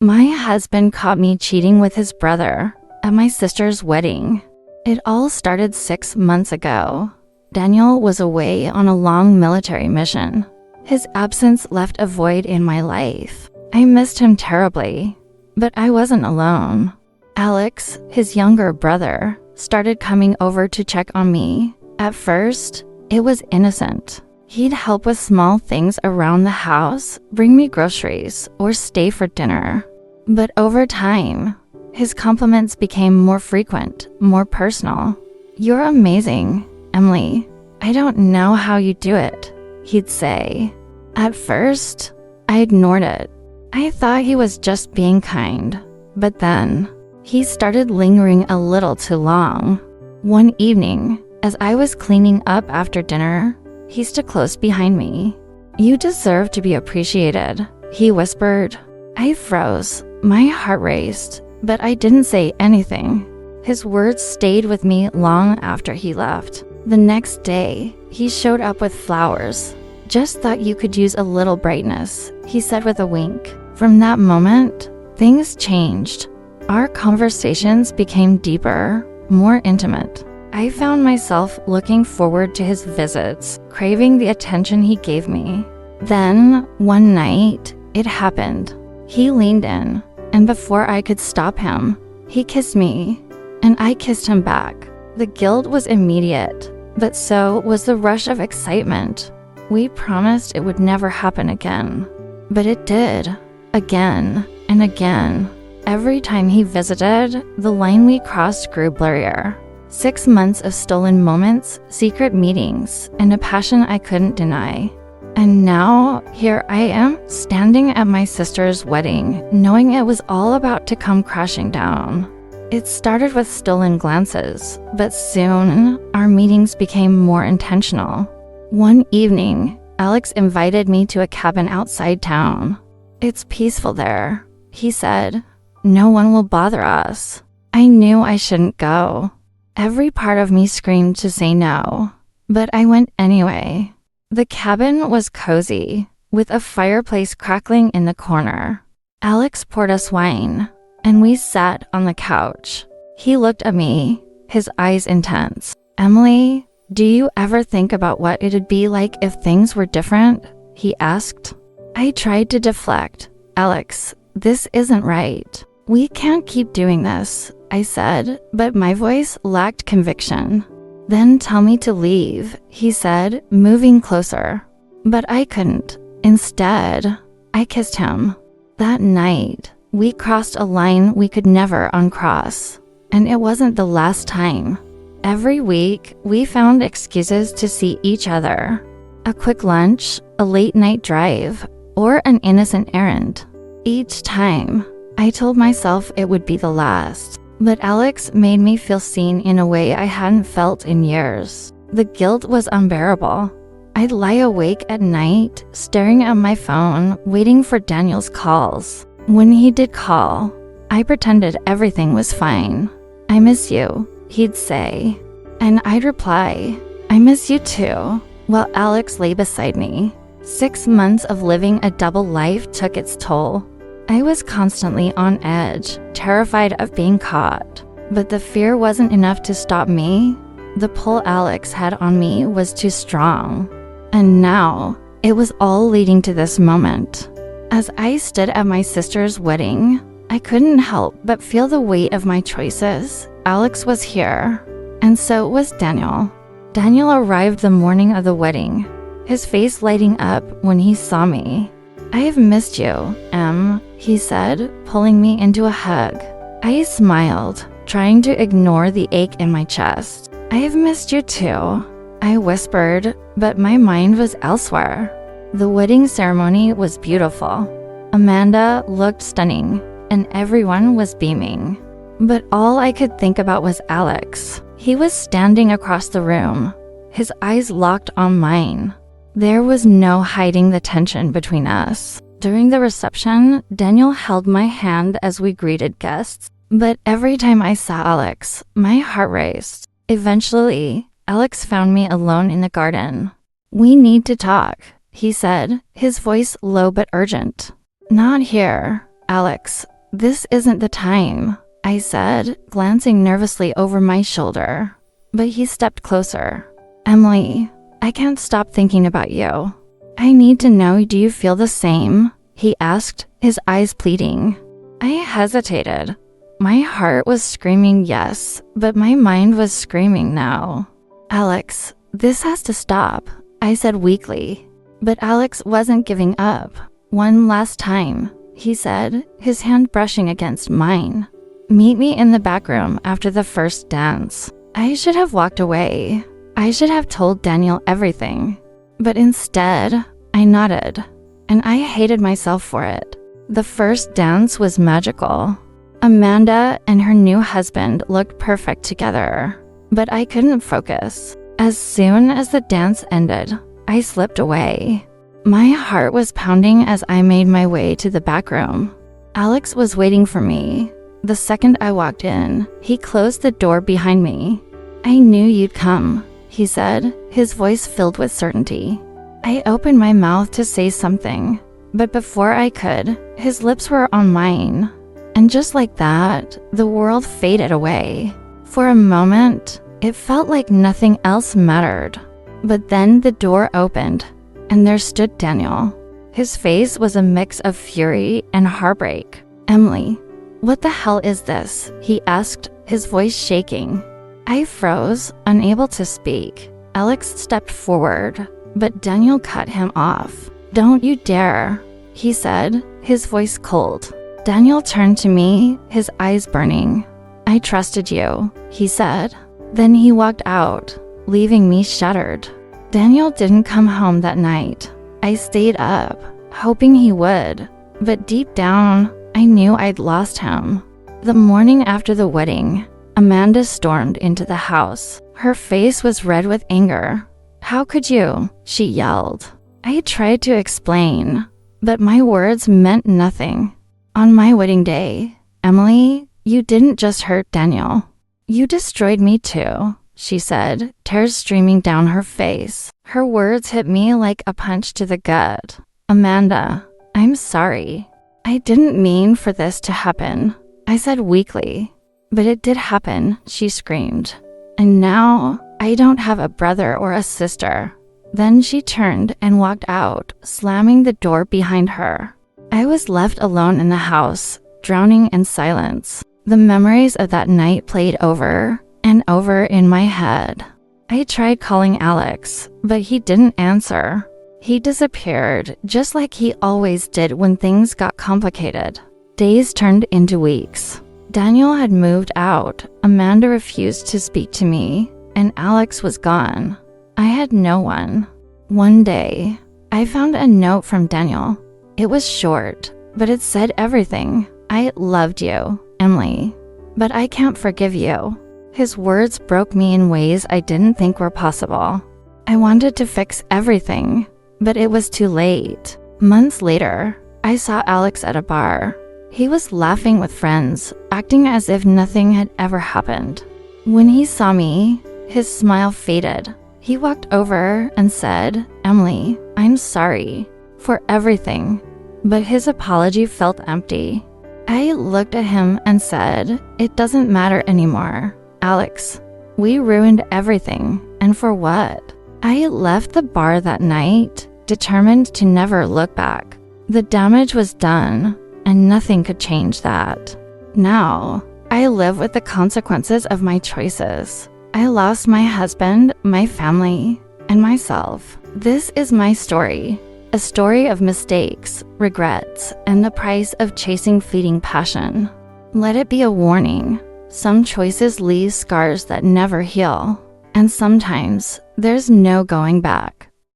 My husband caught me cheating with his brother at my sister's wedding. It all started 6 months ago. Daniel was away on a long military mission. His absence left a void in my life. I missed him terribly, but I wasn't alone. Alex, his younger brother, started coming over to check on me. At first, it was innocent. He'd help with small things around the house, bring me groceries, or stay for dinner. But over time, his compliments became more frequent, more personal. "You're amazing, Emily. I don't know how you do it," he'd say. At first, I ignored it. I thought he was just being kind. But then, he started lingering a little too long. One evening, as I was cleaning up after dinner, he stood close behind me. "You deserve to be appreciated," he whispered. I froze. My heart raced, but I didn't say anything. His words stayed with me long after he left. The next day, he showed up with flowers. "Just thought you could use a little brightness," he said with a wink. From that moment, things changed. Our conversations became deeper, more intimate. I found myself looking forward to his visits, craving the attention he gave me. Then, one night, it happened. He leaned in, and before I could stop him, he kissed me, and I kissed him back. The guilt was immediate, but so was the rush of excitement. We promised it would never happen again. But it did, again and again. Every time he visited, the line we crossed grew blurrier. 6 months of stolen moments, secret meetings, and a passion I couldn't deny. And now, here I am, standing at my sister's wedding, knowing it was all about to come crashing down. It started with stolen glances, but soon, our meetings became more intentional. One evening, Alex invited me to a cabin outside town. "It's peaceful there," he said. "No one will bother us." I knew I shouldn't go. Every part of me screamed to say no, but I went anyway. The cabin was cozy, with a fireplace crackling in the corner. Alex poured us wine, and we sat on the couch. He looked at me, his eyes intense. "Emily, do you ever think about what it'd be like if things were different?" he asked. I tried to deflect. "Alex, this isn't right. We can't keep doing this," I said, but my voice lacked conviction. "Then tell me to leave," he said, moving closer. But I couldn't. Instead, I kissed him. That night, we crossed a line we could never uncross. And it wasn't the last time. Every week, we found excuses to see each other. A quick lunch, a late-night drive, or an innocent errand. Each time, I told myself it would be the last. But Alex made me feel seen in a way I hadn't felt in years. The guilt was unbearable. I'd lie awake at night, staring at my phone, waiting for Daniel's calls. When he did call, I pretended everything was fine. "I miss you," he'd say. And I'd reply, "I miss you too," while Alex lay beside me. 6 months of living a double life took its toll. I was constantly on edge, terrified of being caught. But the fear wasn't enough to stop me. The pull Alex had on me was too strong. And now, it was all leading to this moment. As I stood at my sister's wedding, I couldn't help but feel the weight of my choices. Alex was here, and so was Daniel. Daniel arrived the morning of the wedding, his face lighting up when he saw me. "I have missed you, Em," he said, pulling me into a hug. I smiled, trying to ignore the ache in my chest. "I have missed you too," I whispered, but my mind was elsewhere. The wedding ceremony was beautiful. Amanda looked stunning, and everyone was beaming. But all I could think about was Alex. He was standing across the room, his eyes locked on mine. There was no hiding the tension between us. During the reception, Daniel held my hand as we greeted guests. But every time I saw Alex, my heart raced. Eventually, Alex found me alone in the garden. "We need to talk," he said, his voice low but urgent. "Not here, Alex," This isn't the time, I said, glancing nervously over my shoulder. But he stepped closer. Emily, I can't stop thinking about you. I need to know, do you feel the same? He asked, his eyes pleading. I hesitated. My heart was screaming yes, but my mind was screaming no. Alex, this has to stop, I said weakly. But Alex wasn't giving up. One last time, he said, his hand brushing against mine. Meet me in the back room after the first dance. I should have walked away. I should have told Daniel everything. But instead, I nodded, and I hated myself for it. The first dance was magical. Amanda and her new husband looked perfect together, but I couldn't focus. As soon as the dance ended, I slipped away. My heart was pounding as I made my way to the back room. Alex was waiting for me. The second I walked in, he closed the door behind me. I knew you'd come, he said, his voice filled with certainty. I opened my mouth to say something, but before I could, his lips were on mine. And just like that, the world faded away. For a moment, it felt like nothing else mattered. But then the door opened, and there stood Daniel. His face was a mix of fury and heartbreak. Emily, what the hell is this? He asked, his voice shaking. I froze, unable to speak. Alex stepped forward, but Daniel cut him off. Don't you dare, he said, his voice cold. Daniel turned to me, his eyes burning. I trusted you, he said. Then he walked out, leaving me shattered. Daniel didn't come home that night. I stayed up, hoping he would, but deep down, I knew I'd lost him. The morning after the wedding, Amanda stormed into the house. Her face was red with anger. How could you? She yelled. I tried to explain, but my words meant nothing. On my wedding day, Emily, you didn't just hurt Daniel. You destroyed me too, she said, tears streaming down her face. Her words hit me like a punch to the gut. Amanda, I'm sorry. I didn't mean for this to happen, I said weakly. But it did happen, she screamed. And now, I don't have a brother or a sister. Then she turned and walked out, slamming the door behind her. I was left alone in the house, drowning in silence. The memories of that night played over and over in my head. I tried calling Alex, but he didn't answer. He disappeared, just like he always did when things got complicated. Days turned into weeks. Daniel had moved out, Amanda refused to speak to me, and Alex was gone. I had no one. One day, I found a note from Daniel. It was short, but it said everything. I loved you, Emily, but I can't forgive you. His words broke me in ways I didn't think were possible. I wanted to fix everything, but it was too late. Months later, I saw Alex at a bar. He was laughing with friends, acting as if nothing had ever happened. When he saw me, his smile faded. He walked over and said, Emily, I'm sorry for everything. But his apology felt empty. I looked at him and said, it doesn't matter anymore. Alex, we ruined everything, and for what? I left the bar that night, determined to never look back. The damage was done, and nothing could change that. Now, I live with the consequences of my choices. I lost my husband, my family, and myself. This is my story. A story of mistakes, regrets, and the price of chasing fleeting passion. Let it be a warning. Some choices leave scars that never heal, and sometimes there's no going back.